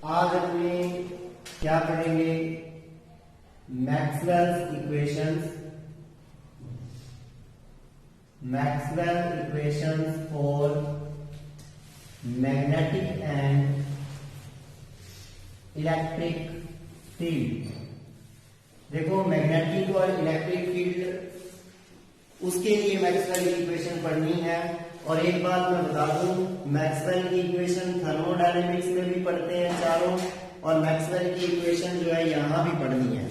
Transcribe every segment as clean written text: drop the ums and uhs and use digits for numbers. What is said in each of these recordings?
आज अपने क्या करेंगे, Maxwell's equations for magnetic and electric field. देखो, मैग्नेटिक और इलेक्ट्रिक फील्ड, उसके लिए मैक्सवेल की इक्वेशन पढ़नी है। और एक बात मैं बता दूं, मैक्सवेल की इक्वेशन थर्मोडायनेमिक्स में भी पढ़ते हैं चारों, और मैक्सवेल की इक्वेशन जो है यहां भी पढ़नी है।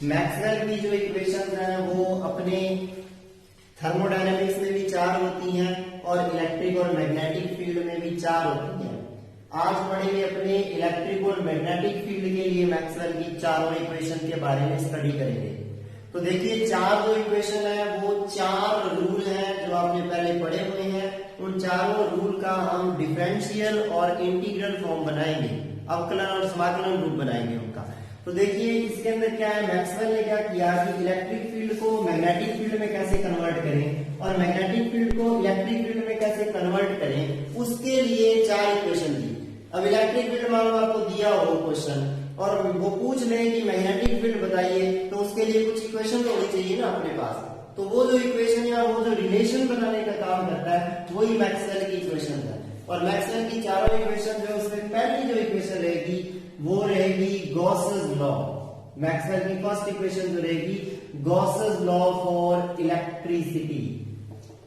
मैक्सवेल की जो इक्वेशन है वो अपने थर्मोडायनेमिक्स में भी चार होती हैं और इलेक्ट्रिक और मैग्नेटिक फील्ड में भी चार होती हैं। आज पढ़ेंगे अपने इलेक्ट्रिक और मैग्नेटिक फील्ड के लिए मैक्सवेल की चारों इक्वेशन के बारे में स्टडी करेंगे। तो देखिए, चार जो इक्वेशन है वो चार रूल हैं जो आपने पहले पढ़े हुए हैं। उन चारों रूल का हम डिफरेंशियल और इंटीग्रल फॉर्म बनाएंगे, अवकलन और समाकलन रूप बनाएंगे उनका। तो देखिए, इसके अंदर क्या है, मैक्सवेल ने क्या किया कि इलेक्ट्रिक फील्ड को मैग्नेटिक फील्ड में कैसे कन्वर्ट करें और मैग्नेटिक फील्ड को इलेक्ट्रिक फील्ड में कैसे कन्वर्ट करें, उसके लिए चार इक्वेशन दी। अब इलेक्ट्रिक फील्ड मान लो आपको दिया हो क्वेश्चन और वो पूछ ले कि मैग्नेटिक फील्ड बताइए, तो उसके लिए कुछ इक्वेशन तो होनी चाहिए ना अपने पास। तो वो जो इक्वेशन या वो जो रिलेशन बनाने का काम करता है वही मैक्सवेल की इक्वेशन है। और मैक्सवेल की चारों इक्वेशन जो है उसमें पहली जो इक्वेशन रहेगी वो रहेगी गॉसेस लॉ। मैक्सवेल की फर्स्ट इक्वेशन जो रहेगी गॉसेस लॉ फॉर इलेक्ट्रिसिटी,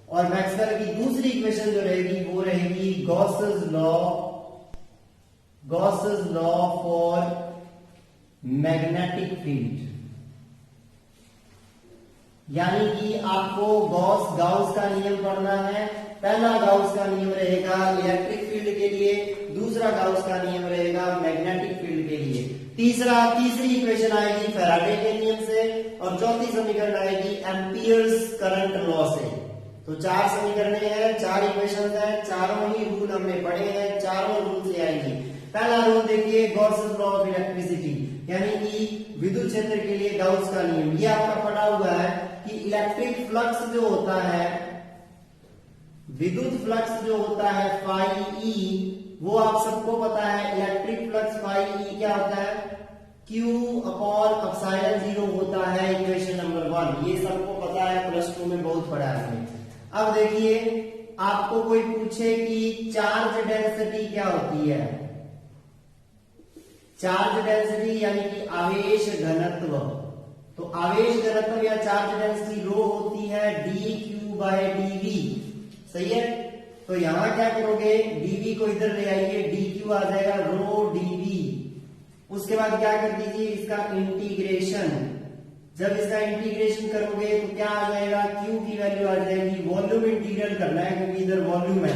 और मैक्सवेल की दूसरी इक्वेशन जो रहेगी वो रहेगी Gauss's law for magnetic field. यानी कि आपको गाउस का नियम पढ़ना है। पहला गाउस का नियम रहेगा इलेक्ट्रिक फील्ड के लिए, दूसरा गाउस का नियम रहेगा मैग्नेटिक फील्ड के लिए, तीसरी इक्वेशन आएगी फैराडे के नियम से, और चौथी समीकरण आएगी एम्पियर्स करंट लॉ से। तो चार समीकरण हैं, चार इक्वेशन हैं, चारों ही रूल हमने पढ़े हैं, चारों रूल से आएंगी। पहला रूल देखिए, गॉसेस लॉ ऑफ इलेक्ट्रिसिटी, यानी कि विद्युत क्षेत्र के लिए गाउस का नियम। ये आपका पढ़ा हुआ है कि इलेक्ट्रिक फ्लक्स जो होता है, विद्युत फ्लक्स जो होता है फाई ई, वो आप सबको पता है। इलेक्ट्रिक फ्लक्स फाई ई क्या होता है, Q अपॉन एप्सिलॉन 0 होता है, इक्वेशन नंबर 1। ये सबको पता है, +2 में बहुत पढ़ा है हमने। अब देखिए, आपको कोई पूछे कि चार्ज डेंसिटी क्या होती है, चार्ज डेंसिटी यानी कि आवेश घनत्व। तो आवेश घनत्व या चार्ज डेंसिटी रो होती है dQ/dV, सही है। तो यहां क्या करोगे, dV को इधर ले आइए, dQ आ जाएगा रो dV। उसके बाद क्या कर दीजिए, इसका इंटीग्रेशन। जब इसका इंटीग्रेशन करोगे तो क्या आ जाएगा, Q की वैल्यू आ जाएगी, वॉल्यूम इंटीग्रल करना है क्योंकि इधर वॉल्यूम है।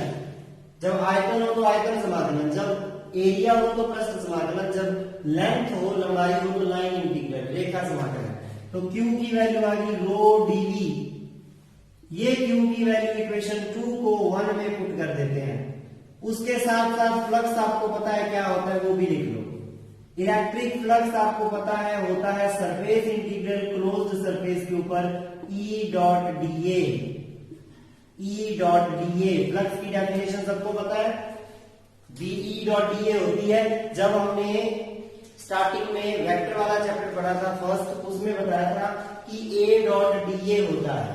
जब आयतन हो तो आयतन समाकलन, जब एरिया हो तो पृष्ठ समाकलन, जब लेंथ हो लंबाई हो तो लाइन इंटीग्रल, रेखा समाकलन। तो Q की वैल्यू आ गई रो dV। ये Q की वैल्यू इक्वेशन 2 को 1 में पुट कर देते हैं। उसके साथ साथ फ्लक्स आपको पता है क्या होता है, वो भी लिख लो। इलेक्ट्रिक फ्लक्स आपको पता है होता है सरफेस इंटीग्रल क्लोज्ड सरफेस के ऊपर E.dA। फ्लक्स की डेफिनेशन सबको पता है, BE.dA होती है। जब हमने स्टार्टिंग में वेक्टर वाला चैप्टर पढ़ा था फर्स्ट, उसमें बताया था कि A.dA होता है।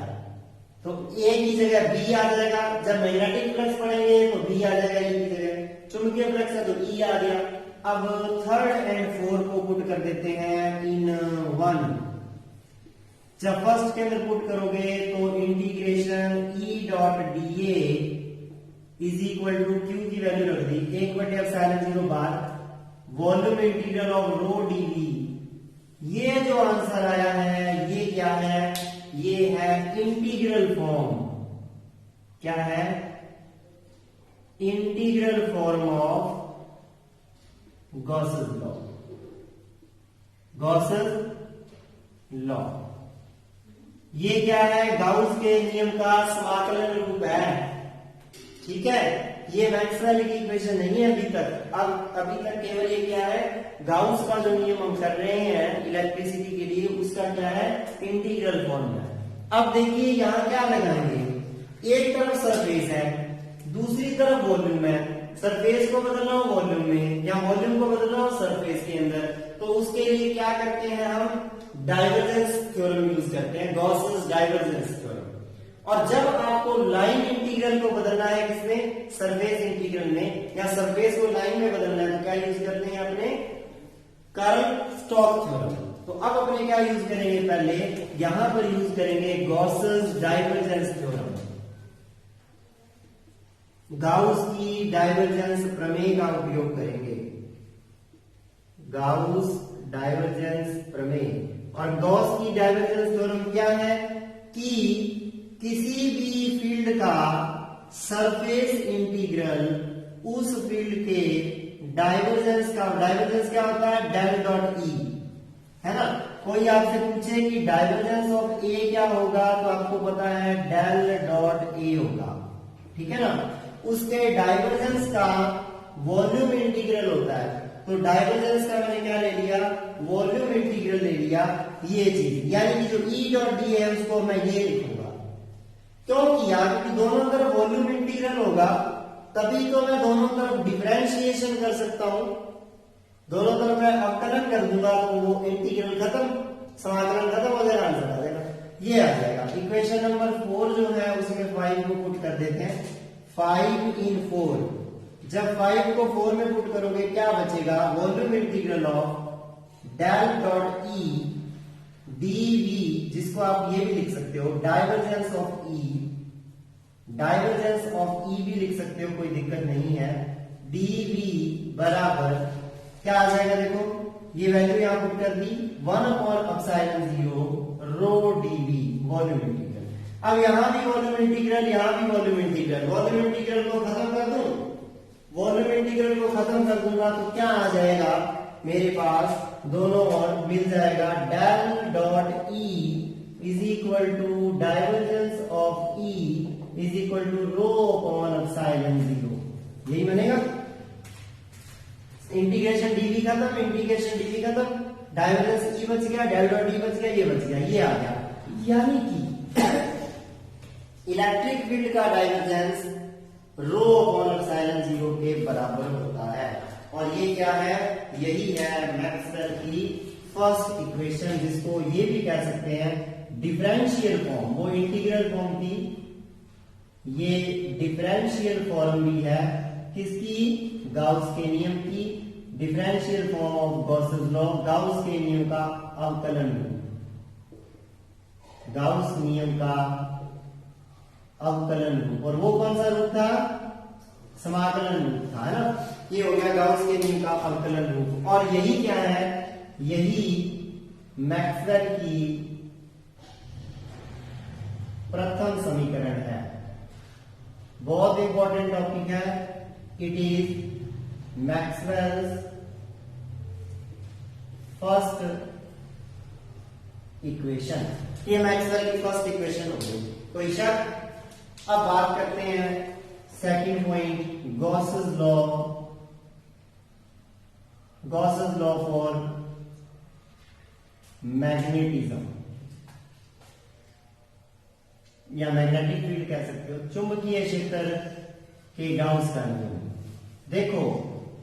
तो A की जगह B आ जाएगा। जब मैग्नेटिक फ्लक्स पढ़ेंगे तो B आ जाएगा E की जगह, चुंबकीय फ्लक्स है तो E आ गया। अब थर्ड एंड फोर्थ को पुट कर देते हैं इन 1। जब फर्स्ट के अंदर पुट करोगे तो integration E.dA is equal to Q की वैल्यू रख दी 1/एप्सिलॉन 0 बार volume integral of rho dV। ये जो आंसर आया है ये क्या है, ये है इंटीग्रल फॉर्म। क्या है, integral form of Gauss's law. ये क्या है, गाउस के नियम का समाकलन रूप है। ठीक है, ये मैक्सवेल की इक्वेशन नहीं है अभी तक। अब अभी तक केवल ये क्या है, गाउस का जो नियम हम कर रहे हैं इलेक्ट्रिसिटी के लिए, उसका क्या है, इंटीग्रल फॉर्म है। अब देखिए यहां क्या लगाएंगे, एक तरफ सरफेस है, दूसरी तरफ वॉल्यूम है। सरफेस को बदलना हो वॉल्यूम में या वॉल्यूम को बदलना हो सरफेस के अंदर, तो उसके लिए क्या करते हैं हम? डाइवर्जेंस थ्योरम यूज करते हैं, गॉसेस डाइवर्जेंस थ्योरम। और जब आपको लाइन इंटीग्रल को बदलना है किसमें? सरफेस इंटीग्रल में, या सरफेस को लाइन में बदलना है, तो क्या यूज करते हैं अपने? Curl Stokes theorem. तो अब अपने क्या यूज करेंगे? पहले यहां पर यूज करेंगे गॉसेस डाइवर्जेंस थ्योरम, गाउस की डाइवर्जेंस प्रमेय का उपयोग करेंगे, गाउस डाइवर्जेंस प्रमेय। और गॉस की डाइवर्जेंस थ्योरम क्या है? कि किसी भी फील्ड का सरफेस इंटीग्रल उस फील्ड के डाइवर्जेंस का, डाइवर्जेंस क्या होता है? डेल डॉट ई, है ना? कोई आपसे पूछे कि डाइवर्जेंस ऑफ ए क्या होगा, तो आपको पता है डेल डॉट ए होगा, ठीक है ना? उसके डाइवर्जेंस का वॉल्यूम इंटीग्रल होता है, तो डाइवर्जेंस का मैंने क्या ले लिया? वॉल्यूम इंटीग्रल ले लिया, ये चीज, यानी कि जो ई डॉट डी है उसको मैं ये लिखूंगा। क्यों किया? क्योंकि दोनों तरफ वॉल्यूम इंटीग्रल होगा, तभी तो मैं दोनों तरफ डिफरेंशिएशन कर सकता हूं। दोनों तरफ मैं अवकलन कर दूंगा तो वो इंटीग्रल खत्म, समाकलन खत्म हो जाएगा, आंसर आ जाएगा, ये आ जाएगा। इक्वेशन नंबर 4 जो है उसमें 5 को पुट कर देते हैं, 5 in 4। जब 5 को 4 में पुट करोगे क्या बचेगा? Volume integral of del dot E dV, जिसको आप ये भी लिख सकते हो divergence of E, divergence of E भी लिख सकते हो, कोई दिक्कत नहीं है। डीवी बराबर क्या आ जाएगा? देखो ये वैल्यू यहां पुट कर दी, 1/ε0 रो डीवी वॉल्यूम इंटीग्रल। अब यहां भी वॉल्यूम इंटीग्रल, यहां भी वॉल्यूम इंटीग्रल, वॉल्यूम इंटीग्रल को खत्म कर दूं, वॉल्यूम इंटीग्रल को खत्म कर दूंगा तो क्या आ जाएगा मेरे पास? दोनों ओर मिल जाएगा, del dot E is equal to divergence of E is equal to rho upon ε0। यही बनेगा। इंटीग्रेशन डीवी खत्म, इंटीग्रेशन डीवी खत्म, डाइवर्जेंस ई बच गया, डेल डॉट ई बच गया, ये बच गया, ये आ गया। यानी कि इलेक्ट्रिक फील्ड का डाइवर्जेंस रो अपॉन ε0 के बराबर होता है। और ये क्या है? यही है मैक्सवेल की फर्स्ट इक्वेशन, जिसको ये भी कह सकते हैं डिफरेंशियल फॉर्म। वो इंटीग्रल फॉर्म थी, ये डिफरेंशियल फॉर्म भी है किसकी? गाउस के नियम की। Differential form of Gauss's law, Gauss के नियम का अवकलन, गाउस नियम का अवकलन रूप। और वो कौन सा रूप था? समाकलन रूप था, है ना? ये हो गया गाउस के नियम का अवकलन रूप। और यही क्या है? यही मैक्सवेल की प्रथम समीकरण है। बहुत इंपॉर्टेंट टॉपिक है। It is Maxwell's first equation. ये मैक्सवेल की फर्स्ट इक्वेशन हो गई, कोई शक? अब बात करते हैं second point, Gauss's law. Gauss's law for magnetism या मैग्नेटिक फील्ड कह सकते हो, चुंबकीय क्षेत्र के गाउस का नियम। देखो,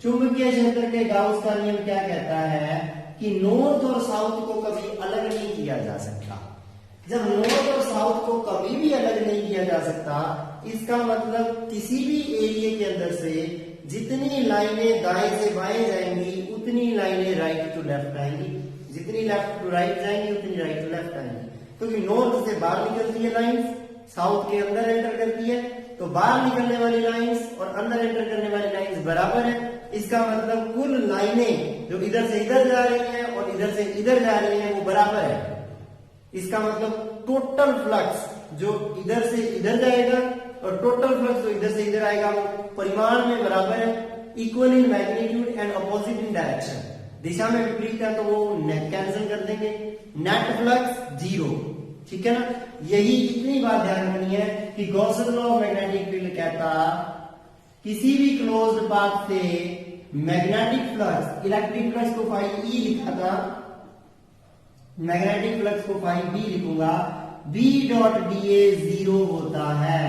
चुंबकीय क्षेत्र के गाउस का नियम क्या कहता है कि नॉर्थ और साउथ को कभी अलग नहीं किया जा सकता। जब नॉर्थ और साउथ को कभी भी अलग नहीं किया जा सकता, इसका मतलब किसी भी एरिया के अंदर से जितनी लाइनें दाएं से बाएं जाएंगी उतनी लाइनें राइट टू लेफ्ट आएंगी, जितनी लेफ्ट टू राइट जाएंगी उतनी राइट टू लेफ्ट आएंगी। क्योंकि नॉर्थ से बाहर निकलती है लाइंस, साउथ के अंदर एंटर करती है, तो बाहर निकलने वाली लाइंस और अंदर एंटर करने वाली लाइंस बराबर है। इसका मतलब कुल लाइनें जो इधर से इधर जा रही हैं और इधर से इधर जा रही हैं वो बराबर है। इसका मतलब टोटल फ्लक्स जो इधर से इधर जाएगा और टोटल फ्लक्स जो इधर से इधर आएगा वो परिमाण में बराबर है, equal in magnitude and opposite in direction. दिशा में विपरीत है तो वो नेट कैंसिल कर देंगे, नेट फ्लक्स जीरो। ठीक है ना? यही इतनी बात ध्यान रखनी है कि Gauss's law of magnetic field कहता किसी भी क्लोज्ड पाथ से मैग्नेटिक फ्लक्स, इलेक्ट्रिक फ्लक्स को फाई ई लिखा था, मैग्नेटिक फ्लक्स को फाई बी लिखूंगा, B dot d A zero होता है।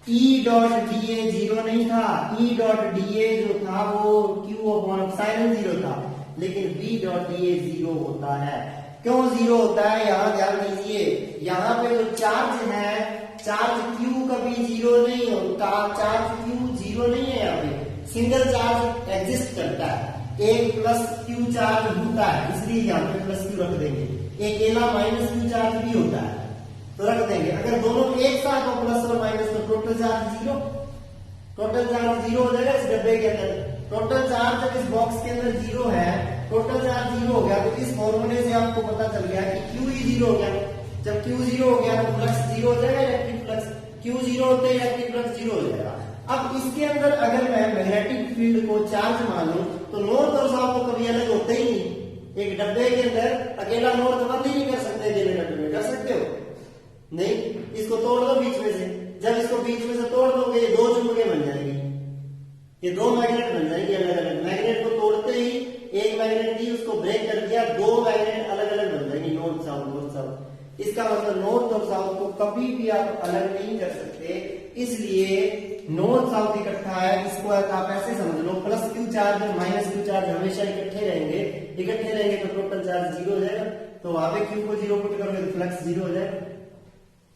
E dot d A zero नहीं था, ई डॉट डी ए जो था वो क्यू अपॉन एप्सिलॉन जीरो था, लेकिन B dot d A zero होता है। क्यों जीरो होता है, यहां ध्यान दीजिए, यहाँ पे जो चार्ज है, चार्ज क्यू कभी जीरो नहीं होता, चार्ज क्यू जीरो नहीं है, यहाँ पे सिंगल चार्ज एग्जिस्ट करता है, एक प्लस क्यू चार्ज होता है, इसलिए यहाँ पे प्लस क्यू रख देंगे। एक अकेला माइनस क्यू चार्ज भी होता है तो रख देंगे। अगर दोनों एक साथ हो प्लस और माइनस तो total charge zero, total charge zero हो जाएगा इस डब्बे के अंदर। टोटल चार्ज जब इस बॉक्स के अंदर जीरो है, टोटल चार्ज जीरो हो गया, तो इस फॉर्मूले से आपको पता चल गया कि क्यू ही जीरो हो गया। जब क्यू जीरो हो गया तो फ्लक्स जीरो हो जाएगा, इलेक्ट्रिक फ्लक्स क्यू जीरो होते ही इलेक्ट्रिक फ्लक्स जीरो हो जाएगा। अब इसके अंदर अगर मैं मैग्नेटिक फील्ड को चार्ज मानूं तो नॉर्थ और साउथ तो कभी अलग होते ही नहीं। एक डब्बे के अंदर अकेला नॉर्थ बंद ही नहीं कर सकते, डब्बे में कर सकते हो नहीं, इसको तोड़ दो बीच में से, जब इसको बीच में से तोड़ दोगे ये दो चुंबकें बन जाएंगी, ये दो मैग्नेट बन जाएंगे अलग अलग। मैग्नेट को तोड़ते ही एक मैग्नेट थी उसको ब्रेक कर दिया, दो मैग्नेट अलग अलग बन जाएंगे, नॉर्थ साउथ नॉर्थ साउथ। इसका मतलब नॉर्थ और साउथ को कभी भी आप अलग नहीं कर सकते, इसलिए नॉर्थ साउथ इकट्ठा है। इसको आप ऐसे समझ लो, प्लस क्यू चार्ज और माइनस क्यू चार्ज हमेशा इकट्ठे रहेंगे तो टोटल चार्ज जीरो हो जाएगा। तो वहां पे क्यू को जीरो पुट करोगे तो फ्लक्स जीरो हो जाएगा।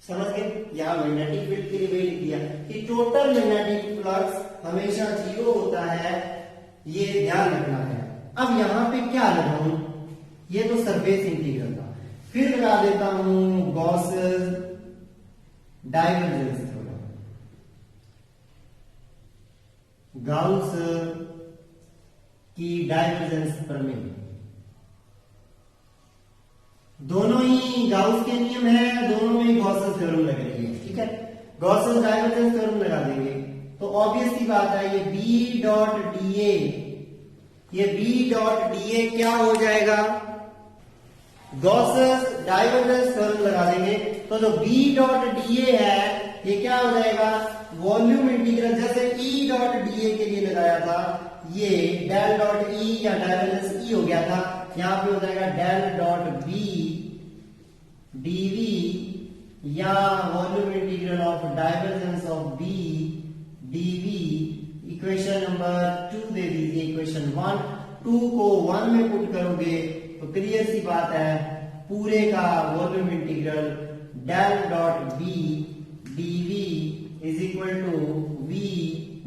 समझ गए? यहाँ मैग्नेटिक फील्ड के लिए वही लिख दिया कि टोटल मैग्नेटिक फ्लक्स हमेशा जीरो होता है, ये ध्यान रखना है। अब यहाँ पे क्या लगाऊं, ये तो सरफेस इंटीग्रल था, फिर लगा देता हूं गॉस डाइवर्जेंस थ्योरम, गाउस की डाइवर्जेंस प्रमेय। दोनों ही गाउस के नियम है, दोनों में गॉस थ्योरम लग रही है, ठीक है। गॉस डाइवर्जेंस थ्योरम लगा देंगे तो ऑब्वियस सी बात है, ये बी डॉट डी ए, ये बी डॉट डी ए क्या हो जाएगा, गॉस डाइवर्जेंस थ्योरम लगा देंगे तो जो बी डॉट डी ए है ये क्या हो जाएगा, वॉल्यूम इंटीग्रल। जैसे ई डॉट डी ए के लिए लगाया था, ये डेल डॉट ई या डाइवर्जेंस ई हो गया था, यहां पे हो जाएगा डेल डॉट बी डीवी या volume integral of divergence of B dV. Equation number 2 दे दीजिए, इक्वेशन 1, 2 को 1 में पुट करोगे तो क्लियर सी बात है, पूरे का volume integral del dot B dV is equal to V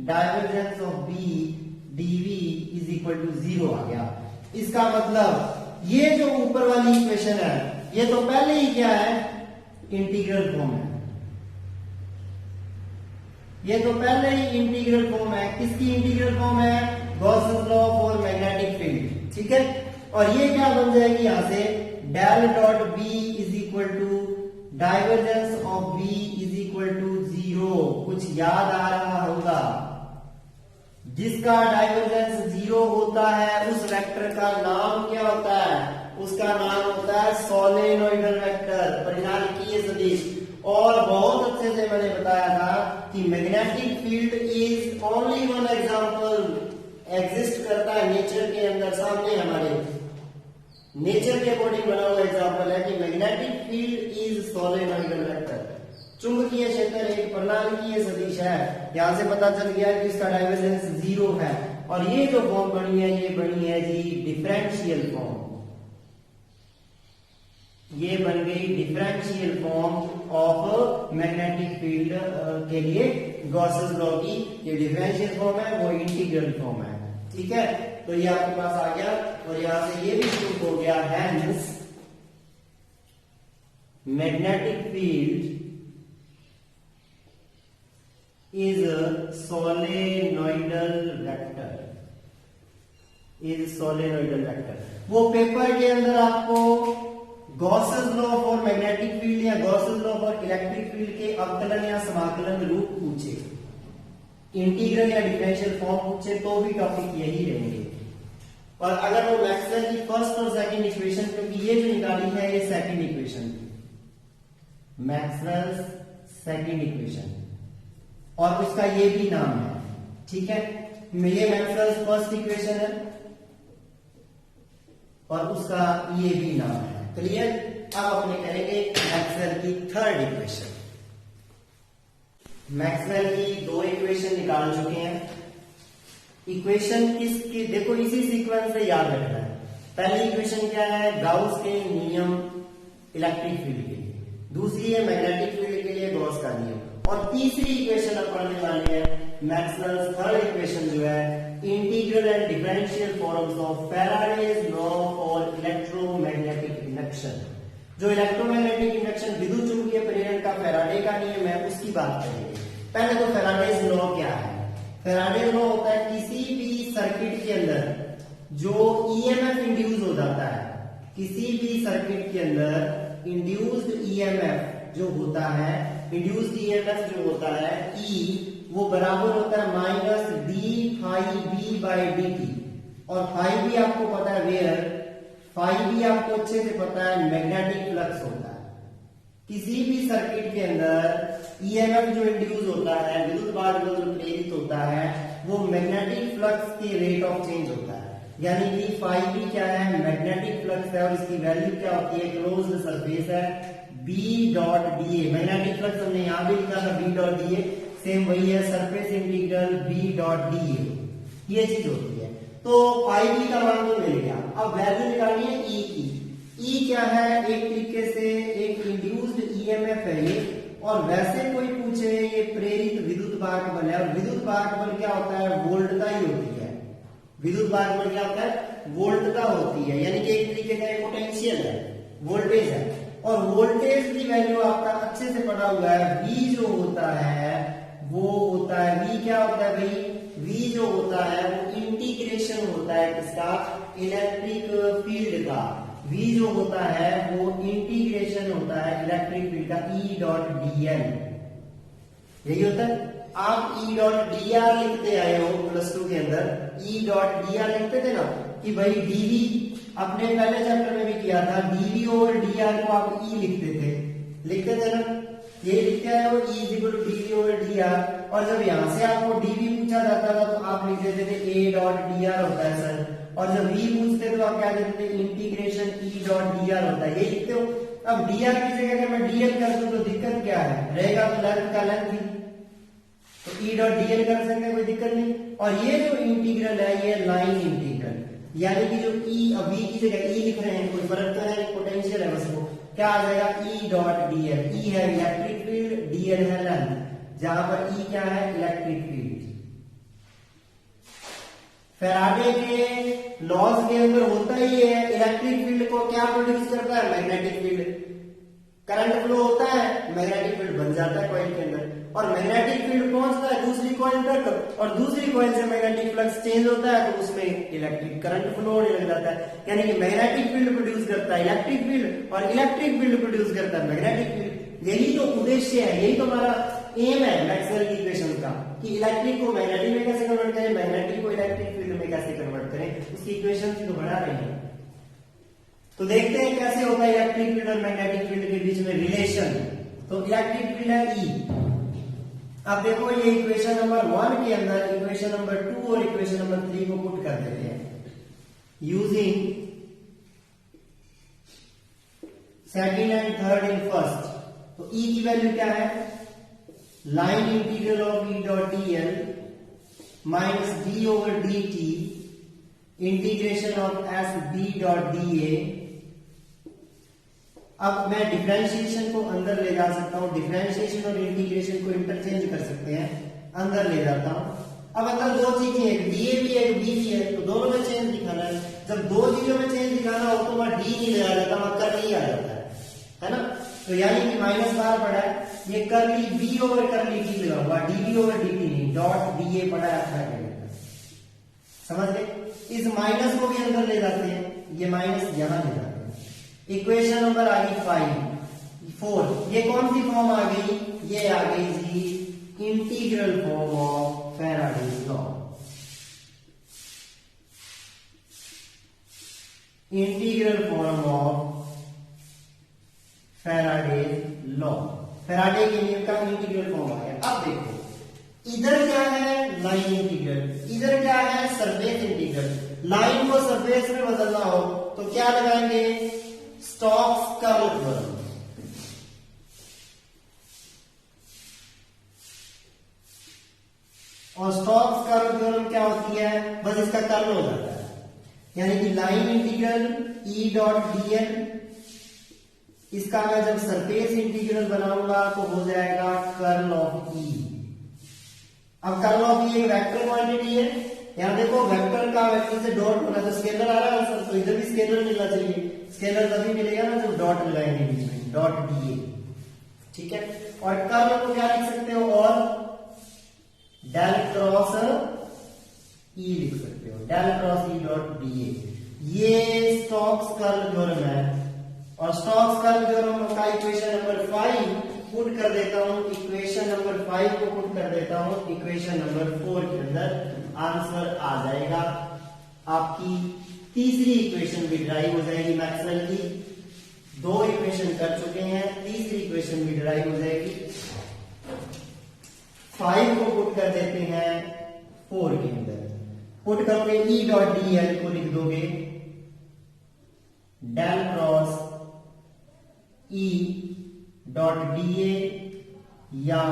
divergence of B dV is equal to 0 आ गया। इसका मतलब ये जो ऊपर वाली इक्वेशन है ये तो पहले ही क्या है, इंटीग्रल फॉर्म है, ये तो पहले ही इंटीग्रल फॉर्म है। किसकी इंटीग्रल फॉर्म है, Gauss's law for magnetic field, ठीक है। और ये क्या बन जाएगी, यहां से del dot B is equal to divergence of B is equal to 0। कुछ याद आ रहा होगा, जिसका डाइवर्जेंस 0 होता है उस वेक्टर का नाम क्या होता है, उसका नाम होता है सोलेनोइडल वेक्टर, परिणामीय सदिश। और बहुत अच्छे से मैंने बताया था कि magnetic field is only one example exist करता है नेचर के अंदर, सामने हमारे नेचर के अकॉर्डिंग बना हुआ एग्जांपल है कि magnetic field is solenoidal vector. चुंबकीय क्षेत्र एक प्रणालीय सदिश है, यहां से पता चल गया कि इसका डाइवर्जेंस 0 है। और ये जो फॉर्म बनी है ये बनी है जी डिफरेंशियल फॉर्म, ये बन गई differential form of magnetic field के लिए गॉसेस लॉ की ये डिफरेंशियल फॉर्म है, वो इंटीग्रल फॉर्म है, ठीक है। तो ये आपके पास आ गया और यहां से ये भी प्रूफ हो गया, hence magnetic field is solenoidal vector, is solenoidal vector। वो पेपर के अंदर आपको Gauss's law for magnetic field या Gauss's law for electric field के अवकलन या समाकलन रूप पूछे, इंटीग्रल या डिफरेंशियल फॉर्म पूछे तो भी टॉपिक यही रहेंगे। और अगर वो मैक्सवेल की फर्स्ट और सेकंड इक्वेशन, क्योंकि ये जो निकाली है ये सेकंड इक्वेशन थी, मैक्सवेल सेकंड इक्वेशन, और उसका ये भी नाम है, ठीक है। ये मैक्सवेल्स फर्स्ट इक्वेशन है और उसका ये भी नाम है, क्लियर। अब अपने करेंगे मैक्सवेल की थर्ड इक्वेशन। मैक्सवेल की दो इक्वेशन निकाल चुके हैं। इक्वेशन किसकी, देखो इसी सीक्वेंस से याद रखना है। पहली इक्वेशन क्या है, गाउस के नियम इलेक्ट्रिक फील्ड के लिए, दूसरी है मैग्नेटिक फील्ड के लिए गॉस का नियम, और तीसरी इक्वेशन अब पढ़ने वाले हैं मैक्सवेल्स थर्ड इक्वेशन जो है integral and differential forms of Faraday's law for electromagnetic induction. जो इलेक्ट्रोमैग्नेटिक इंडक्शन विद्युत चुंबकीय प्रेरण का फैराडे का नियम है उसकी बात करेंगे। पहले तो फैराडेज लॉ क्या है। फैराडेज लॉ होता है किसी भी सर्किट के अंदर जो ईएमएफ इंड्यूस हो जाता है, किसी भी सर्किट के अंदर इंड्यूस्ड ईएमएफ जो होता है, इंड्यूस्ड ईएमएफ जो होता है ई, वो बराबर होता है minus d phi B by d t. और फाई बी आपको पता है वेयर, फाई बी आपको अच्छे से पता है मैग्नेटिक फ्लक्स होता है। किसी भी सर्किट के अंदर ईएमएफ जो इंड्यूस होता है, विद्युत वाहक जो प्रेरित होता है, वो मैग्नेटिक फ्लक्स के रेट ऑफ चेंज होता है। यानी कि फाई बी क्या है, मैग्नेटिक फ्लक्स है, और इसकी वैल्यू क्या होती है, क्लोज्ड सरफेस है B dot d A. Magnetic flux हमने यहां भी लिखा था B dot d A, same वही है, surface integral B dot d A, ये चीज होती है। तो फाई बी का मान तो मिल गया, अब वैल्यू निकालनी है ई की। ई क्या है, एक तरीके से एक इंड्यूस्ड ईएमएफ है ये, और वैसे कोई पूछे ये प्रेरित विद्युत वाहक बल है, और विद्युत वाहक बल क्या होता है, वोल्टता ही होती है। विद्युत वाहक बल क्या होता है, वोल्टता होती है, यानी कि एक तरीके का पोटेंशियल है, वोल्टेज है। और वोल्टेज की वैल्यू आपका अच्छे से पढ़ा हुआ है, V जो होता है वो होता है, V क्या होता है भाई, V जो होता है वो इंटीग्रेशन होता है किसका, इलेक्ट्रिक फील्ड का। V जो होता है वो इंटीग्रेशन होता है इलेक्ट्रिक फील्ड का, E डॉट dl, यही होता है। आप E डॉट dr लिखते आए हो प्लस 2 के अंदर, E डॉट dr लिखते थे ना कि भाई dv, अपने पहले चैप्टर में भी किया था, dv ओवर dr को आप E लिखते थे ना, ये लिखते आए हो E equal to dv over dr। और जब यहां से आपको dv पूछा जाता था तो आप लिख देते थे a डॉट dr होता है सर, और जब v पूछते तो आप क्या देते थे, इंटीग्रेशन E डॉट dr होता है, ये लिखते हो। अब dr की जगह अगर मैं dl कर दूं तो दिक्कत क्या है, रहेगा तो लेंथ का लेंथ ही, तो E डॉट dl कर सकते हैं, कोई दिक्कत नहीं। और ये जो इंटीग्रल है ये लाइन इंटीग्रल, यानी कि जो E, अब V की जगह E लिख रहे हैं, कोई फर्क तो है, पोटेंशियल है बस, वो क्या आ जाएगा E डॉट dl। E है इलेक्ट्रिक फील्ड, dl है लेंथ, जहां पर E क्या है, इलेक्ट्रिक फील्ड। फैराडे के लॉज के अंदर होता ही है, इलेक्ट्रिक फील्ड को क्या प्रोड्यूस करता है, मैग्नेटिक फील्ड। करंट फ्लो होता है, मैग्नेटिक फील्ड बन जाता है कॉइल के अंदर, और मैग्नेटिक फील्ड पहुंचता है दूसरी कॉइल तक, और दूसरी कॉइल से मैग्नेटिक फ्लक्स चेंज होता है तो उसमें इलेक्ट्रिक करंट फ्लो होने लग जाता है। यानी कि मैग्नेटिक फील्ड प्रोड्यूस करता है इलेक्ट्रिक फील्ड, और इलेक्ट्रिक फील्ड प्रोड्यूस करता है मैग्नेटिक फील्ड। यही तो उद्देश्य है, यही तो हमारा एम है मैक्सवेल की इक्वेशन का, कि इलेक्ट्रिक को मैग्नेटिक में कैसे कन्वर्ट करें, मैग्नेटिक को इलेक्ट्रिक फील्ड में कैसे कन्वर्ट करें, उसकी इक्वेशन को बढ़ा रहे हैं। तो देखते हैं कैसे होता है इलेक्ट्रिक फील्ड और मैग्नेटिक फील्ड के बीच में रिलेशन। तो इलेक्ट्रिक फील्ड है E। अब देखो ये इक्वेशन नंबर 1 के अंदर इक्वेशन नंबर 2 और इक्वेशन नंबर 3 को पुट कर देते हैं using second and third in first. तो E की वैल्यू क्या है, line integral of E dot dl minus d over dt integration of s b dot da। अब मैं डिफरेंशिएशन को अंदर ले जा सकता हूं, डिफरेंशिएशन और इंटीग्रेशन को इंटरचेंज कर सकते हैं, अंदर ले जाता हूं। अब अंदर दो चीजें हैं, डीए भी है b भी है, तो दोनों में चेंज दिखाना है। जब दो चीजों में चेंज दिखाना हो तो वहां डी नहीं ले जाता, वहां करली आ जाता है ना। तो यानी कि माइनस बार पड़ा है, ये करली बी ओवर करली डी लगा हुआ, डीबी ओवर डीटी नहीं, डॉट डीए पड़ा है, समझ गए। इस माइनस को भी अंदर ले जाते हैं, ये माइनस यहां ले जाते हैं। इक्वेशन नंबर आ गई 4, ये कौन सी फॉर्म आ गई, ये आ गई जी integral form of Faraday's law. Integral form of Faraday's law, Faraday के नियम का इंटीग्रल फॉर्म आ गया। अब देखो इधर क्या है, लाइन इंटीग्रल, इधर क्या है, सरफेस इंटीग्रल। लाइन को सरफेस में बदलना हो तो क्या लगाएंगे, स्टोक्स का थ्योरम। और स्टोक्स कर्ल थ्योरम क्या होती है, बस इसका कर्ल हो जाता है, यानी कि line integral E dot dl, इसका मैं जब सरफेस इंटीग्रल बनाऊंगा तो हो जाएगा कर्ल ऑफ E। अब कर्ल ऑफ E एक वेक्टर क्वांटिटी है, यहां देखो वेक्टर का वेक्टर से डॉट होना, तो स्केलर आ रहा है आंसर, तो इधर भी स्केलर मिलना चाहिए, स्केलर तभी मिलेगा ना जब डॉट लगाएंगे बीच में, डॉट dA, ठीक है। और कर्ल को क्या लिख सकते हो, और डेल क्रॉस E लिख सकते हो, del cross E dot dA। ये स्टोक्स कर्ल थ्योरम है, और स्टोक्स कर्ल थ्योरम का इक्वेशन नंबर 5 पुट कर देता हूं, इक्वेशन नंबर 5 को पुट कर देता हूं इक्वेशन नंबर 4 के अंदर, आंसर आ जाएगा आपकी तीसरी इक्वेशन भी ड्राइव हो जाएगी मैक्सवेल की। 2 इक्वेशन कर चुके हैं, तीसरी इक्वेशन भी ड्राइव हो जाएगी। 5 को पुट कर देते हैं 4 के अंदर, पुट करोगे E डॉट dl को लिख दोगे del cross E dot dA या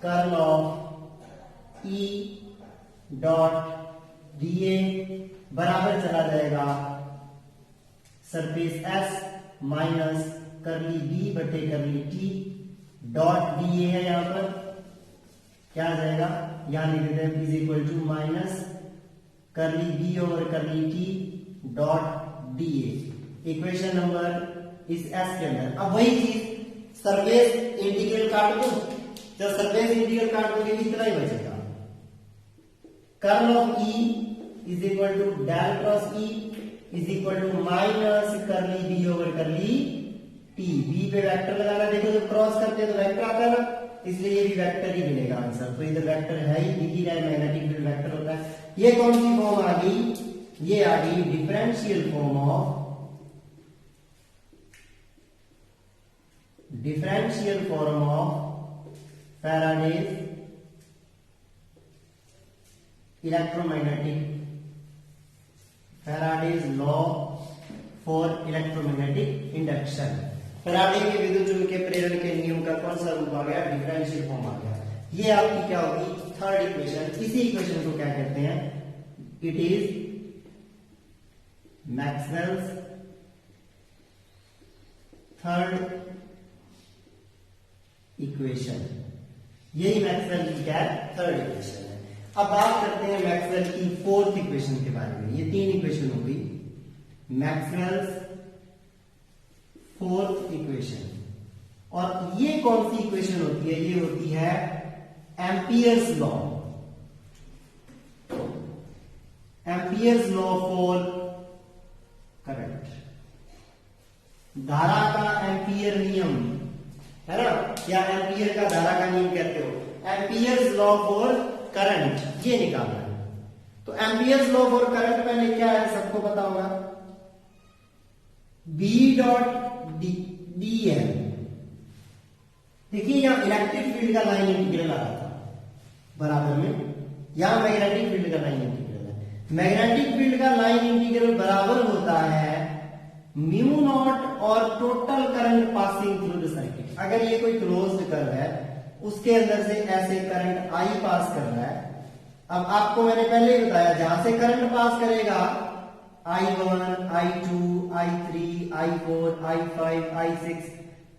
curl of E dot dA बराबर चला जाएगा surface S minus curly B बटे करली T डॉट dA है, यहां पर क्या आ जाएगा, यहां लिख देते हैं is equal to minus curly B over curly T dot dA, equation number इस S के अंदर। अब वही चीज सरफेस इंटीग्रल काट दो, जब सरफेस इंटीग्रल काट दोगे इतना ही बचेगा, curl of E is equal to del cross E is equal to minus curly B over curly T, B पे वेक्टर लगाना, देखो जब क्रॉस करते हैं तो वेक्टर आता है ना, इसलिए ये भी वेक्टर ही मिलेगा आंसर, तो इधर वेक्टर है ही, दिख ही रहा है, मैग्नेटिक फील्ड वेक्टर होता है। ये कौन सी फॉर्म आ गई, ये आ गई differential form of Faraday's electromagnetic, Faraday's law for electromagnetic induction. Faraday के विद्युत चुंबकीय के प्रेरण के नियम का कौन सा रूप आ गया, डिफरेंशियल फॉर्म आ गया। ये आपकी क्या होगी, थर्ड इक्वेशन। इसी इक्वेशन को क्या कहते हैं, it is Maxwell's third equation, यही मैक्सवेल की क्या है, थर्ड इक्वेशन है। अब बात करते हैं मैक्सवेल की फोर्थ इक्वेशन के बारे में। ये 3 इक्वेशन हो गई, मैक्सवेल्स फोर्थ इक्वेशन। और ये कौन सी इक्वेशन होती है, ये होती है Ampere's law, Ampere's law for current, धारा का एम्पियर नियम है ना, या एम्पियर का धारा का नियम कहते हो, एम्पियर्स लॉ फॉर करंट, ये निकालना है। तो एम्पियर्स लॉ फॉर करंट पहले क्या है, सबको पता होगा, B डॉट dl। देखिए यहां इलेक्ट्रिक फील्ड का लाइन इंटीग्रल आ रहा था बराबर में, यहां मैग्नेटिक फील्ड का लाइन इंटीग्रल है। मैग्नेटिक फील्ड का लाइन इंटीग्रल बराबर होता है म्यू नॉट और total current passing through the circuit. अगर ये कोई क्लोज्ड कर्व है, उसके अंदर से ऐसे करंट I पास कर रहा है। अब आपको मैंने पहले ही बताया, जहां से करंट पास करेगा I1, I2, I3, I4, I5, I6,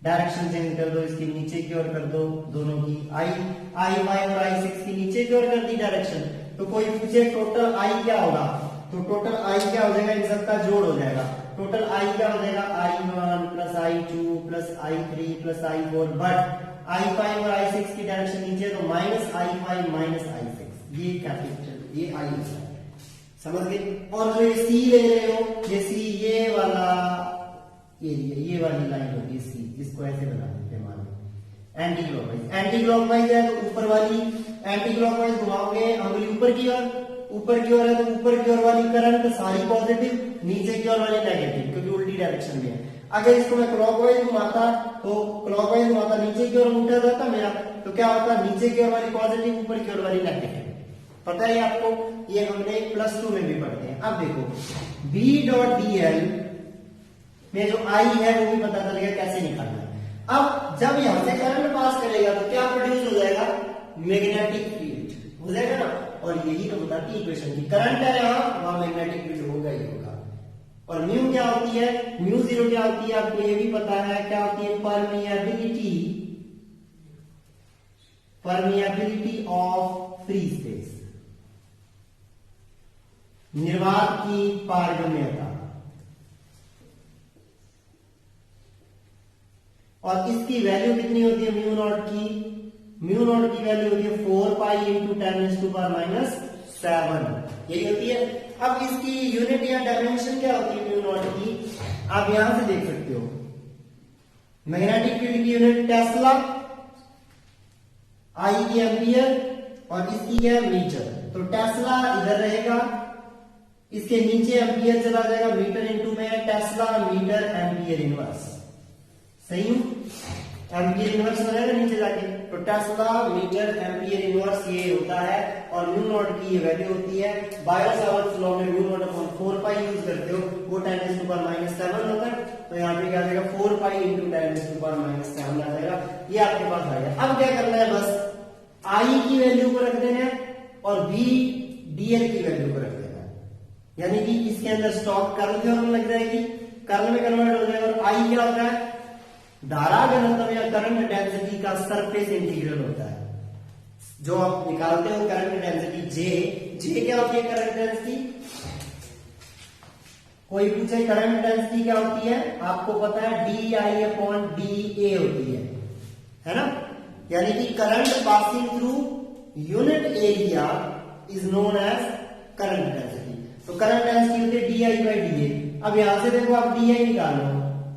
direction change कर दो, इसकी नीचे की ओर कर दो, दोनों की I5 और I6 की नीचे की ओर कर दी डायरेक्शन। तो कोई पूछे टोटल I क्या होगा, तो टोटल I क्या हो जाएगा, इन सबका जोड़ हो जाएगा। टोटल I क्या हो जाएगा, I1 plus I2 plus I3 plus I4, but I5 और I6 की डायरेक्शन नीचे, तो माइनस I5 माइनस I6, ये कैपिटल, ये I है, समझ गए। और जो ये C ले रहे हो, ये C ये वाला एरिया, ये वाली लाइन होगी C, इसको ऐसे बना देते हैं, मान लो एंटी क्लॉकवाइज, एंटी क्लॉकवाइज है तो ऊपर वाली, एंटी क्लॉकवाइज घुमाओगे अंगुली ऊपर की ओर, ऊपर की ओर है तो ऊपर की ओर वाली करंट सारी पॉजिटिव, नीचे की ओर वाली नेगेटिव, क्योंकि उल्टी डायरेक्शन में है। अगर इसको मैं क्लॉकवाइज घुमाता, तो क्लॉकवाइज घुमाता नीचे की ओर उल्टा जाता मेरा, तो क्या होता, नीचे की ओर वाली पॉजिटिव, ऊपर की ओर वाली नेगेटिव। पता है आपको, ये हमने +2 में भी पढ़ते हैं। अब देखो B डॉट dl में जो I है वो भी पता चलेगा कैसे निकालना है। अब जब यहां से करंट पास करेगा तो क्या प्रोड्यूस हो जाएगा, मैग्नेटिक फील्ड। हो जाएगा ना। और यही तो बताती है इक्वेशन की, करंट है यहाँ, वहां मैग्नेटिक फील्ड होगा ही होगा। और म्यू क्या होती है, म्यू जीरो क्या होती है, आपको ये भी पता है क्या होती है, permeability, permeability of free space, निर्वात की पारगम्यता। और इसकी वैल्यू कितनी होती है म्यू नॉट की, म्यू नॉट की वैल्यू होती है 4 पाई इंटू 10⁻⁻⁷ यही होती है। अब इसकी यूनिट या डायमेंशन क्या होती है म्यू नॉट की, आप यहां से देख सकते हो, मैग्नेटिक फील्ड की यूनिट टेस्ला, आई की एम्पियर, और इसकी क्या है मीटर। तो टेस्ला इधर रहेगा, इसके नीचे एम्पियर चला जाएगा, मीटर इंटू में टेस्ला मीटर एम्पियर इनवर्स, सही एम्पियर इनवर्स हो जाएगा नीचे जाके। तो टेस्ला मीटर एम्पियर इनवर्स ये होता है। और म्यू नॉट की ये वैल्यू होती है, बायो-सावर्ट्स लॉ में म्यू नॉट अपॉन 4 पाई यूज करते हो, वो 10⁻⁻⁷ होता है। तो यहाँ पे क्या आ जाएगा 4 पाई इंटू 10⁻⁻⁷ आ जाएगा, ये आपके पास आ गया। अब क्या करना है, बस आई की वैल्यू को रख देना है और बी डीएल की वैल्यू को रख देना है, यानी कि इसके अंदर स्टॉक कर्ल थ्योरम लग जाएगी, कर्ल में कन्वर्ट हो जाएगा। और आई क्या होता है, धारा घनत्व या करंट डेंसिटी का सरफेस इंटीग्रल होता है, जो आप निकालते हो करंट डेंसिटी जे क्या होती है करंट डेंसिटी, कोई पूछे करंट डेंसिटी क्या होती है, आपको पता है DI/dA होती है ना। यानी कि current passing through unit area is known as current density. तो करंट डेंसिटी होती है DI/dA। अब यहां से देखो आप DI निकालो,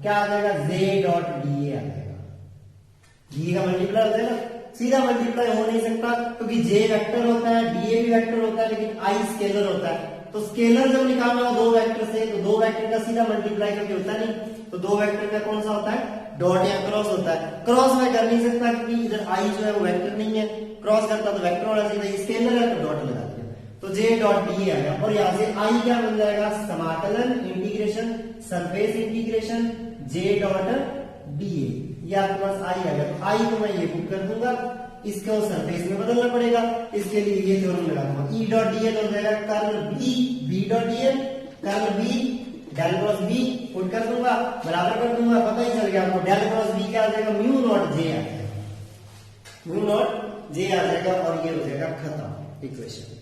क्या आ जाएगा J.dA आ जाएगा, G का मल्टीप्लाई हो जाएगा, सीधा मल्टीप्लाई हो नहीं सकता क्योंकि J वेक्टर होता है, DA भी वेक्टर होता है, लेकिन I स्केलर होता है। तो स्केलर जब निकालना हो दो वेक्टर से, तो दो वेक्टर का सीधा मल्टीप्लाई करके होता नहीं, तो दो वेक्टर का कौन सा होता है, डॉट या क्रॉस होता है। क्रॉस में कर नहीं सकता क्योंकि इधर I जो है वो वेक्टर नहीं है, क्रॉस करता तो वेक्टर होना चाहिए, स्केलर है तो डॉट लगा दिया, तो J.dA आ गया। और यहां से I क्या बन जाएगा, समाकलन इंटीग्रेशन सरफेस इंटीग्रेशन J.dA, ये आपके पास आई आ गया। तो आई को मैं ये पुट कर दूंगा, इसको सरफेस में बदलना पड़ेगा, इसके लिए ये थ्योरम लगा दूंगा, E.dl हो जाएगा curl B.dl, curl B del cross B put कर दूंगा, बराबर कर दूंगा, पता ही चल गया आपको, डेल क्रॉस B क्या आ जाएगा, म्यू नॉट J आ जाएगा, म्यू नॉट J आ जाएगा। और ये हो जाएगा खत्म इक्वेशन।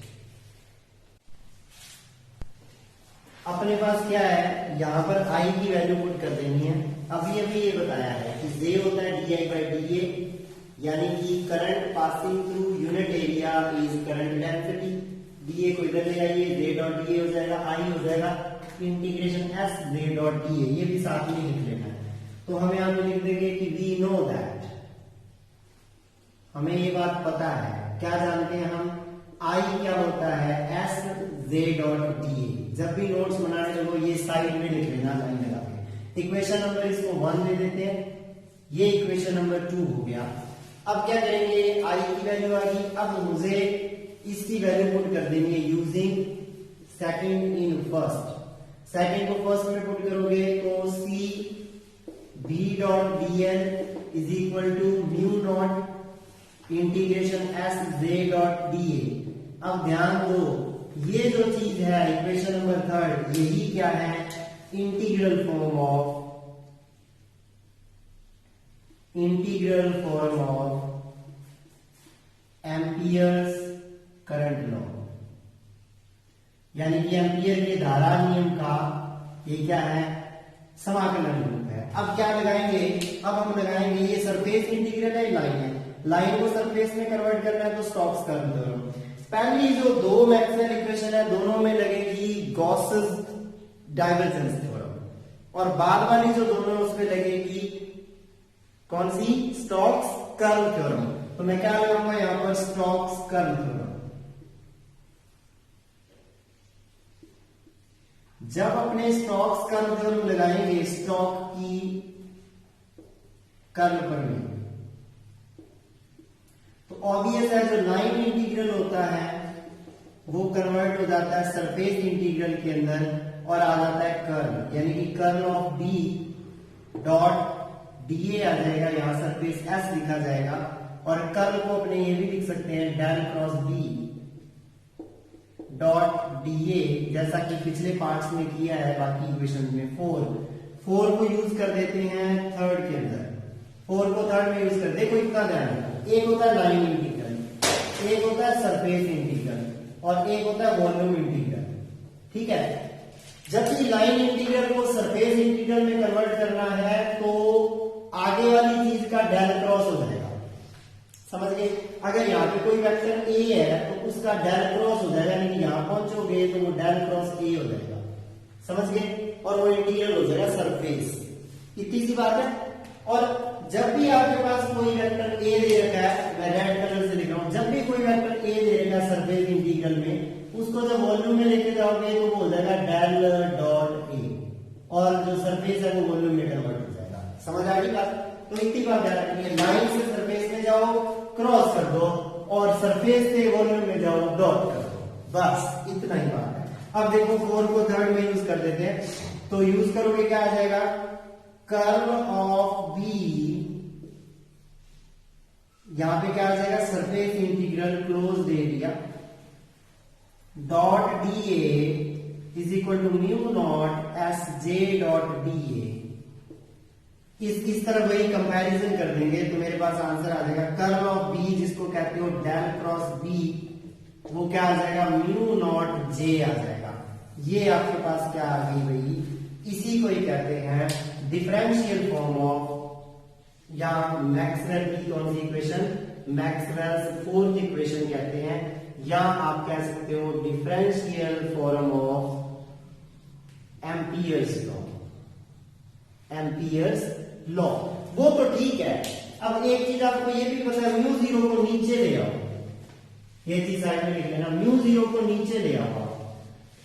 अपने पास क्या है, यहां पर I की वैल्यू पुट कर देनी है। अभी ये बताया है कि J होता है DI/dA, यानी कि current passing through unit area is current density. DA को इधर ले आइए, J.dA हो जाएगा, I हो जाएगा इंटीग्रेशन S J.dA, ये भी साथ में लिख लेना है। तो हम यहां पे लिख देंगे कि वी नो दैट, हमें ये बात पता है, क्या जानते हैं हम, I क्या होता है S J.dA। जब भी नोट्स बनाने लगो ये साइड में लिख लेना लाइन लगा के। इक्वेशन नंबर इसको 1 दे देते हैं, ये इक्वेशन नंबर 2 हो गया। अब क्या करेंगे, I की वैल्यू आ गई, अब मुझे इसकी वैल्यू पुट कर देनी है using second in first. Second को फर्स्ट में पुट करोगे तो C B.dl is equal to mu naught integration S J.dA। अब ध्यान दो, ये जो चीज है इक्वेशन नंबर 3, यही क्या है, integral form of amperes current law, यानी कि एम्पियर के धारा नियम का ये क्या है, समाकलन रूप है। अब क्या लगाएंगे, अब हम लगाएंगे, ये सरफेस इंटीग्रल है, लाइन है, लाइन को सरफेस में कन्वर्ट करना है तो स्टोक्स कर्ल थ्योरम। पहली जो दो मैक्सवेल इक्वेशन है दोनों में लगेगी गॉसेस डाइवर्जेंस थ्योरम, और बाद वाली जो दोनों उसमें लगेगी कौन सी, स्टोक्स कर्ल थ्योरम। तो मैं क्या लगाऊंगा यहां पर, स्टोक्स कर्ल थ्योरम। जब अपने स्टोक्स कर्ल थ्योरम लगाएंगे स्टोक की कर्ल पर में, तो ऑब्वियस है जो लाइन इंटीग्रल होता है वो कन्वर्ट हो जाता है सरफेस इंटीग्रल के अंदर और आ जाता है कर्ल, यानी कि कर्ल ऑफ B.dA आ जाएगा, यहां सरफेस S लिखा जाएगा। और कर्ल को अपने ये भी लिख सकते हैं del cross B dot d A, जैसा कि पिछले पार्ट्स में किया है बाकी इक्वेशन में। 4 को यूज कर देते हैं थर्ड के अंदर, 4 को थर्ड में यूज कर, देखो इतना ध्यान रखना, एक होता है लाइन इंटीग्रल, एक होता है सरफेस इंटीग्रल और एक होता है वॉल्यूम इंटीग्रल। ठीक है, जब भी लाइन इंटीग्रल को सरफेस इंटीग्रल में कन्वर्ट करना है तो आगे वाली चीज का डेल क्रॉस हो जाएगा, समझ गए। अगर यहाँ पे कोई वेक्टर ए है तो उसका डेल क्रॉस हो जाएगा, यानी कि यहाँ पहुंचोगे तो वो डेल क्रॉस ए हो जाएगा, समझ गए, और वो इंटीग्रल हो जाएगा सरफेस। इतनी सी बात है। और जब भी आपके पास कोई वेक्टर ए दे रखा है, मैं रेड कलर से लिख रहा हूं, जब भी कोई वेक्टर ए दे रखा है सरफेस इंटीग्रल में, उसको जब वॉल्यूम में लेके जाओगे तो वो हो जाएगा डेल डॉट ए, और जो सरफेस है वो वॉल्यूम में कन्वर्ट हो जाएगा। समझ आ गई बात? तो इतनी बात ध्यान रखिए, लाइन से सरफेस में जाओ क्रॉस कर दो और सरफेस से वॉल्यूम में जाओ डॉट कर दो, बस इतना ही बात है। अब देखो 4 को थर्ड में यूज कर देते हैं, तो यूज करोगे क्या आ जाएगा, कर्व ऑफ बी, यहां पे क्या आ जाएगा, surface integral closed area dot d A is equal to mu naught S J dot d A. इस तरह वही कंपैरिजन कर देंगे तो मेरे पास आंसर आ जाएगा कर्व ऑफ बी, जिसको कहते हो डेल क्रॉस बी, वो क्या आ जाएगा, म्यू नॉट जे आ जाएगा। ये आपके पास क्या आ गई भाई, इसी को ही कहते हैं डिफरेंशियल फॉर्म ऑफ, या मैक्सवेल की कौन सी इक्वेशन, मैक्सवेल्स फोर्थ इक्वेशन कहते हैं, या आप कह सकते हो differential form of Ampere's law, Ampere's law. वो तो ठीक है। अब एक चीज आपको ये भी पता है, म्यू जीरो को नीचे ले आओ, ये चीज साइड में लिख लेना, म्यू जीरो को नीचे ले आओ।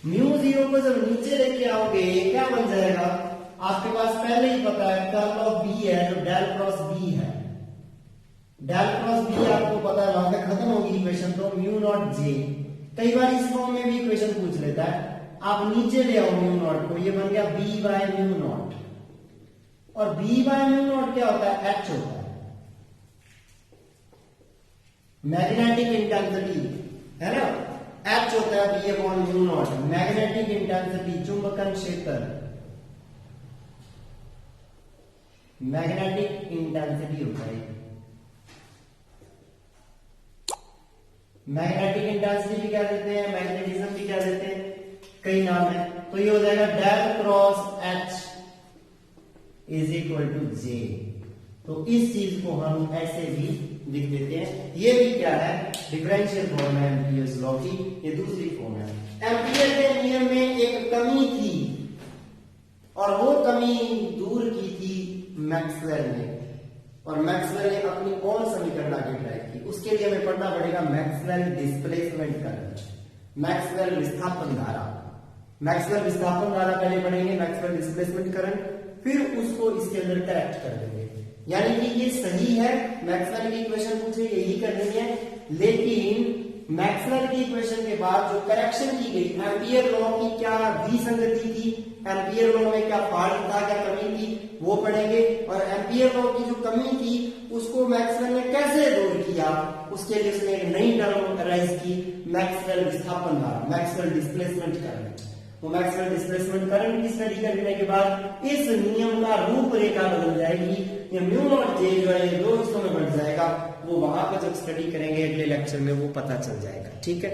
म्यू जीरो को जब नीचे लेके आओगे क्या बन जाएगा, आपके पास पहले ही पता है कर्ल ऑफ बी है जो डेल क्रॉस बी है, डेल क्रॉस बी आपको पता है, वहां तक खत्म होगी इक्वेशन, तो म्यू नॉट जे। कई बार इस फॉर्म में भी इक्वेशन पूछ लेता है, आप नीचे ले आओ म्यू नॉट को, ये बन गया बी बाय म्यू नॉट, और बी बाय म्यू नॉट क्या होता है, एच होता है, मैग्नेटिक इंटेंसिटी है ना, एच होता है B upon mu naught, magnetic intensity, चुंबकन क्षेत्र, मैग्नेटिक इंटेंसिटी होता है, मैग्नेटिक इंटेंसिटी भी क्या देते हैं, मैग्नेटिज्म भी क्या देते हैं, कई नाम है। तो ये हो जाएगा del cross H is equal to J. तो इस चीज को हम ऐसे भी लिख देते हैं। ये भी क्या है, डिफरेंशियल फॉर्म है एम्पियर्स लॉ की, ये दूसरी फॉर्म है। एम्पियर के नियम में एक कमी थी और वो कमी दूर की थी मैक्सवेल ने, और मैक्सवेल ने अपनी कौन समीकरण आगे ड्राइव की, उसके लिए हमें पढ़ना पड़ेगा मैक्सवेल डिस्प्लेसमेंट करंट, मैक्सवेल विस्थापन धारा। मैक्सवेल विस्थापन धारा पहले पढ़ेंगे, मैक्सवेल डिस्प्लेसमेंट करंट, फिर उसको इसके अंदर करेक्ट कर देंगे। यानी कि ये सही है, मैक्सवेल की इक्वेशन पूछे यही करनी है, लेकिन मैक्सवेल की इक्वेशन के बाद जो करेक्शन की गई, एम्पियर लॉ की क्या विसंगति थी, एम्पियर लॉ में क्या फॉल्ट था, क्या कमी थी, वो पढ़ेंगे। और एम्पियर लॉ की जो कमी थी उसको मैक्सवेल ने कैसे दूर किया, उसके लिए उसने एक नई टर्म राइज की, मैक्सवेल विस्थापन धारा, मैक्सवेल डिस्प्लेसमेंट करंट। वो मैक्सवेल डिस्प्लेसमेंट करंट की स्टडी करने के बाद इस नियम का रूपरेखा बदल जाएगी, ये म्यू नॉट जे जो है ये दो हिस्सों में बढ़ जाएगा। वो वहां पर जब स्टडी करेंगे अगले लेक्चर में वो पता चल जाएगा, ठीक है।